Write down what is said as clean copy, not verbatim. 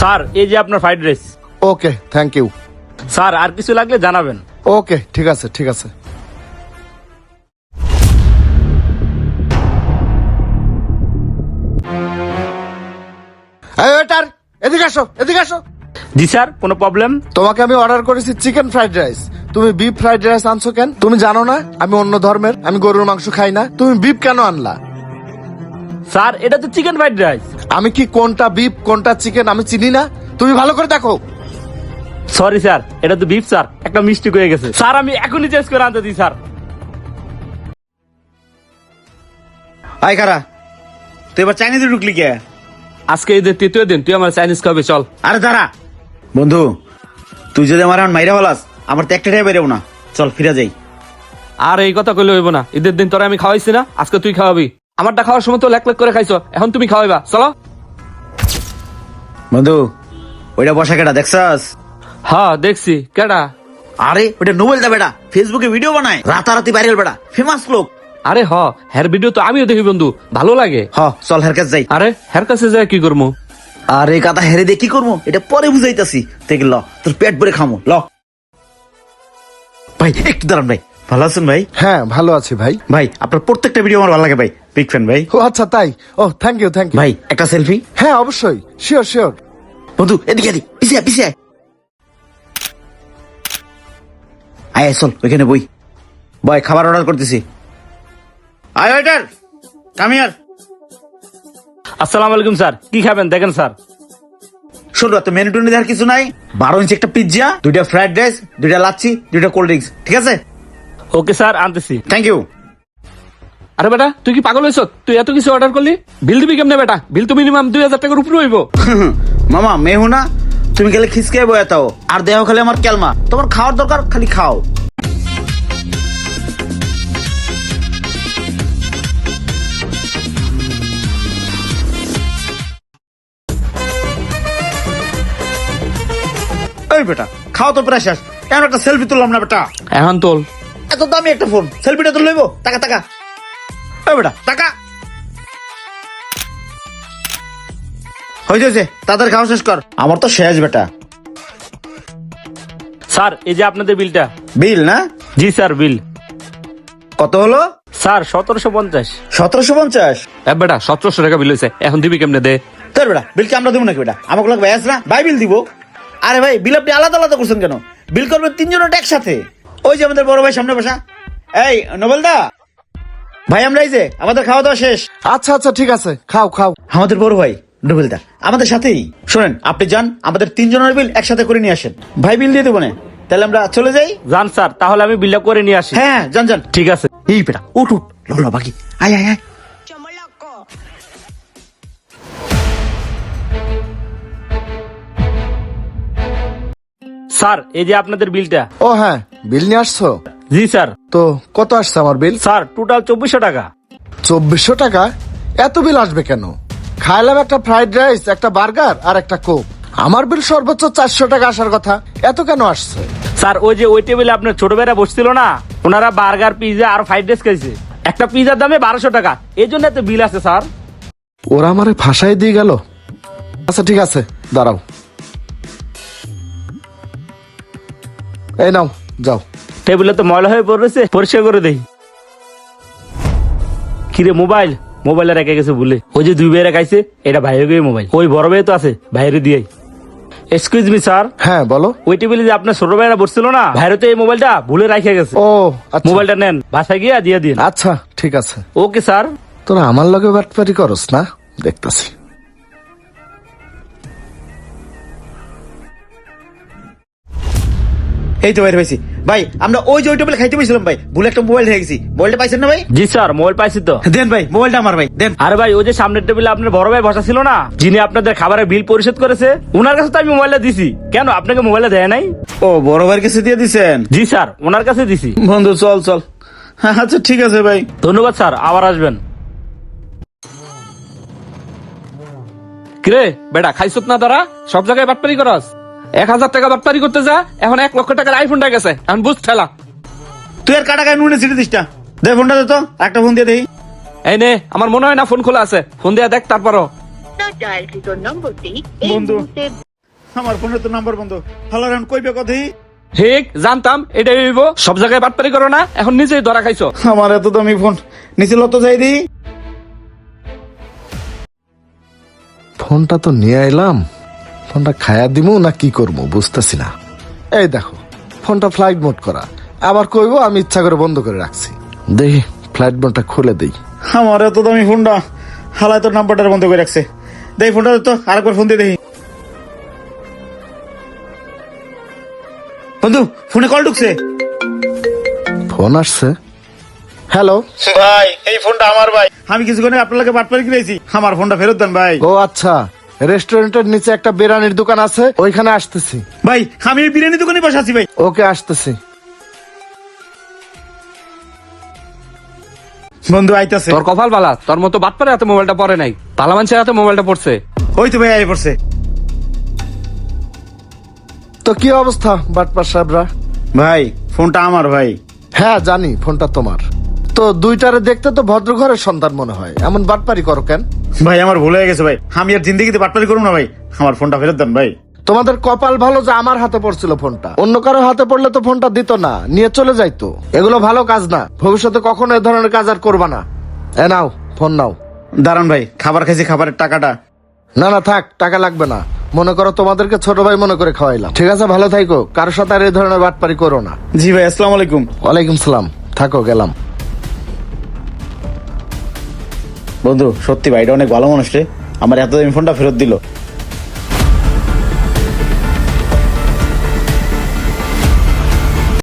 Sir এই যে আপনার fried rice. Okay, thank you. Sir আর কিছু লাগলে জানাবেন। ওকে, ঠিক আছে ঠিক আছে। এই ওয়েটার, এদিকে আসো এদিকে আসো। জি স্যার, কোনো প্রবলেম? তোমাকে আমি অর্ডার করেছি চিকেন ফ্রাইড রাইস, তুমি বিফ ফ্রাইড রাইস আনছো কেন? তুমি জানো না আমি অন্য ধর্মের, আমি গরুর মাংস খাই না, তুমি বিফ কেন আনলা? স্যার এটা তো চিকেন ফ্রাইড রাইস। আমি কি কোনটা বিফ কোনটা চিকেন আমি চিনি না? তুমি ভালো করে দেখো। সরি স্যার, এটা তো বিফ স্যার, একটা মিস্টেক হয়ে গেছে স্যার, আমি এখনই চেঞ্জ করে আনতে দিই স্যার। আয় কারা, তুই এবার চাইনিজে ঢুকলি কে? আজকে ঈদের তৃতীয় দিন, তুই আমার চাইনিজ খাবে, চল। আরে দাঁড়া বন্ধু, তুই যদি আমার এখন মাইরা বলাস আমার তো একটা টাকা বেরোবো না, চল ফিরে যাই। আর এই কথা কইলে হইব না, ঈদের দিন তোরা আমি খাওয়াইছি না, আজকে তুই খাওয়াবি। আমারটা খাওয়ার সময় তো লেক লেক করে খাইছো, এখন তুমি খাওয়াইবা, চলো। বন্ধু ওইটা বসা কেটা দেখছাস? হ্যাঁ দেখছি, কেডা? আরে ওইটা নোবেল দা বেটা, ফেসবুকে ভিডিও বানায়, রাতারাতি ভাইরাল বেটা, ফেমাস লোক। আরে হের ভিডিও তো আমিও দেখি বন্ধু, ভালো লাগে। চল হের কাছে যাই। আরে হের কাছে যায় কি করবো? আরে কাতা হেরে দিয়ে কি করবো এটা পরে বুঝাইতাছি, দেখ ল তোর পেট ভরে খামো ল। ভাই একটু দাঁড়ান ভাই, ভালো আছেন ভাই? হ্যাঁ ভালো আছি ভাই। ভাই আপনার প্রত্যেকটা ভিডিও আমার ভালো লাগে ভাই, বিগ ফ্যান ভাই। ও আচ্ছা তাই, ও থ্যাংক ইউ থ্যাংক ইউ। ভাই একটা সেলফি? হ্যাঁ অবশ্যই, শিওর শিওর। বন্ধু এদিকে এদিকে, পিছিয়ে পিছিয়ে আয়, চল ওইখানে বই। ভাই খাবার অর্ডার করতেছি। আয় ওয়েটার, কাম হিয়ার। আসসালামু আলাইকুম স্যার, কি খাবেন দেখেন স্যার। শোনো তো মেনু টেনু দেওয়ার কিছু নাই, 12 ইঞ্চি একটা পিৎজা, 2টা ফ্রাইড রাইস, 2টা লাচ্ছি, 2টা কোল্ড ড্রিঙ্কস, ঠিক আছে? ওকে স্যার, আনতেছি। Thank you. আরে বেটা তুই কি পাগল হয়েছ? তুই এত কিছু অর্ডার করলি, বিল দিবি কেমনে বেটা? বিল তো মিনিমাম 2000 টাকার উপরে হইব। মামা মেহু না, তুমি গেলে খিসকে বয়াতাও আর দেহ খালি আমার কেলমা, তোমার খাওয়ার দরকার খালি খাও। এই বেটা খাও তো প্রায় শেষ, এমন একটা সেলফি তুললাম না বেটা। এখন তোল। এত দামি একটা ফোন, সেলফিটা তো লইবো, টাকা টাকা। এই বেটা টাকা হয়েছে, তাদের খাওয়া শেষ কর, আমার তো শেষ বেটা। স্যার এই যে আপনাদের বিলটা। বিল না? জি স্যার বিল। কত হলো? স্যার 1750। 1750? বেটা 1700 টাকা বিল হয়েছে, এখন দিবি কেমনে দে। তোর বেটা বিল কি আমরা দেবো নাকি বেটা? আমাকে লোক ভাই আস না, ভাই বিল দিব। আরে ভাই বিল আপনি আলাদা আলাদা করছেন কেন? বিল করবেন তিনজনের একসাথে। ওই যে আমাদের বড় ভাই সামনে বসা, এই নোবেল দা ভাই, আমরা এই যে আমাদের খাওয়া দাওয়া শেষ। আচ্ছা আচ্ছা ঠিক আছে, খাও খাও। আমাদের বড় ভাই নোবেল দা আমাদের সাথেই। শোনেন আপনি যান, আমাদের তিনজনের বিল একসাথে করে নিয়ে আসেন, ভাই বিল দিয়ে দেবো না। তাহলে আমরা চলে যাই। যান স্যার, তাহলে আমি বিলটা করে নিয়ে আসি। হ্যাঁ যান যান। ঠিক আছে। এই বেটা উঠ উঠ, লো বাকি, আয় আয় আয়। স্যার এই যে আপনাদের বিলটা। ও হ্যাঁ, বিল নিয়ে আসছো? জি স্যার। তো কত আসছে আমার বিল? স্যার টোটাল 2400 টাকা। 2400 টাকা? এত বিল আসবে কেন? খাইলাম একটা ফ্রাইড রাইস, একটা বার্গার আর একটা কোক, আমার বিল সর্বোচ্চ 400 টাকা আসার কথা, এত কেন আসছে? স্যার ওই যে ওই টেবিলে আপনার ছোট ভাইরা বসছিল না, ওনারা বার্গার পিজা আর ফ্রাইড রাইস খাইছে, একটা পিজার দামে 1200 টাকা, এই জন্য এত বিল আছে স্যার। ওরা আমারে ফাঁসাই দিয়ে গেল। আচ্ছা ঠিক আছে, দাঁড়াও, এই নাও যাও। টেবিলে তো ময়লা হয়ে পড়েছে, পরিষ্কার করে দেই। কিরে মোবাইল, মোবাইলে রেখে গেছে ভুলে। ওই যে দুই ভাইরা খাইছে, এটা ভাইয়ের গিয়ে মোবাইল, ওই বড় ভাই তো আছে বাইরে দিয়ে। Excuse me sir. হ্যাঁ বলো। ওই টেবিলে যে আপনার ছোট ভাইরা বসছিল না, ভাইরে তো এই মোবাইলটা ভুলে রেখে গেছে। ও আচ্ছা, মোবাইলটা নেন, বাসায় গিয়ে দিয়ে দিন। আচ্ছা ঠিক আছে। Okay sir. তোরা আমার লগে বাটপারি করস না, দেখতাছি। এই তো বাইরে পাইছি ভাই, আমরা ওই যে ওই টেবিলে খাইতে বসছিলাম ভাই, ভুলে একটা মোবাইল রেখে গেছি। মোবাইলটা পাইছেন না ভাই? জি স্যার মোবাইল পাইছি তো। দেন ভাই, মোবাইলটা আমার ভাই দেন। আরে ভাই ওই যে সামনের টেবিলে আপনার বড় ভাই বসা ছিল না, যিনি আপনাদের খাবারের বিল পরিশোধ করেছে, ওনার কাছে তো আমি মোবাইলটা দিছি। কেন আপনাকে মোবাইলটা দেয় নাই? ও বড় ভাইয়ের কাছে দিয়ে দিছেন? জি স্যার ওনার কাছে দিছি। বন্ধু চল চল। আচ্ছা ঠিক আছে ভাই। ধন্যবাদ স্যার, আবার আসবেন। কিরে বেটা খাইছত না তারা, সব জায়গায় বাটপারি করস। 1000 টাকা বাটপারি করতে যা, এখন 1 লক্ষ টাকার আইফোনটা গেছে, এখন বুঝ ঠেলা। তুই আর কাটা গায়ে নুনে ছিটে দিস না। দে ফোনটা দে তো, একটা ফোন দিয়ে দেই। এই নে, আমার মনে হয় না ফোন খোলা আছে, ফোন দিয়ে দেখ তারপরও। ডায়ালকৃত নম্বরটি বন্ধু আমার ফোনের তো নাম্বার বন্ধ। হ্যালো রান কইবে কথাই। ঠিক জানতাম এটাই হইব, সব জায়গায় বাটপারি করো না, এখন নিজেই ধরা খাইছো। আমার এত দামি ফোন নিচে লত যাই দি। ফোনটা তো নিয়ে এলাম, ফোনটা খায়া দিমু না কি করবো বুঝতেছি না। এই দেখো ফোনটা ফ্লাইট মোড করা, আবার কইবো আমি ইচ্ছা করে বন্ধ করে রাখছি। দেখি ফ্লাইট মোডটা খুলে দেই। আমার এত দামি ফোনটা হালায় তোর নাম্বারটা বন্ধ করে রাখছে। দেখি ফোনটা তো আরেকবার ফোন দিয়ে দেখি। বন্ধু ফোনে কল ঢুকছে। ফোন আসছে। হ্যালো। ভাই এই ফোনটা আমার ভাই, আমি কিছুক্ষণ আপনার লাগে বাটপারি কিনেছি, আমার ফোনটা ফেরত দেন ভাই। ও আচ্ছা, রেস্টুরেন্টের নিচে একটা বিরিয়ানির দোকান আছে, ওইখানে আসতেছি। ভাই আমি এই বিরিয়ানি দোকানে বসে আছি ভাই। ওকে আসতেছি। বন্ধু আইতাছে। তোর কপাল বালা, তোর মতো বাটপারে হাতে মোবাইলটা পড়ে নাই, পালা মানুষের হাতে মোবাইলটা পড়ছে। ওই তো ভাই আই পড়ছে। তো কি অবস্থা বাটপার সাহেবরা? ভাই ফোনটা আমার ভাই। হ্যাঁ জানি ফোনটা তোমার। তো দুইটারে দেখতে তো ভদ্র ঘরের সন্তান মনে হয়, এমন বাটপারি করো কেন? ভাই আমার ভুল হয়ে গেছে ভাই, আমি আর জিন্দিগিতে বাটপারি করবো না ভাই, আমার ফোনটা ফেরত দেন ভাই। তোমাদের কপাল ভালো যে আমার হাতে পড়ছিল ফোনটা, অন্য কারো হাতে পড়লে তো ফোনটা দিত না, নিয়ে চলে যাইতো। এগুলো ভালো কাজ না, ভবিষ্যতে কখনো এ ধরনের কাজ আর করবা না। এ নাও ফোন নাও। দাঁড়ান ভাই, খাবার খাইছি, খাবারের টাকাটা। না না থাক, টাকা লাগবে না। মনে করো তোমাদেরকে ছোট ভাই মনে করে খাওয়াইলাম। ঠিক আছে, ভালো থাইকো, কারোর সাথে আর এই ধরনের বাটপারি করো না। জি ভাই, আসসালামু আলাইকুম। ওয়ালাইকুম সালাম। থাকো, গেলাম। বন্ধু সত্যি ভাইটা অনেক ভালো মানুষ রে, আমার এত দামি ফোনটা ফেরত দিল।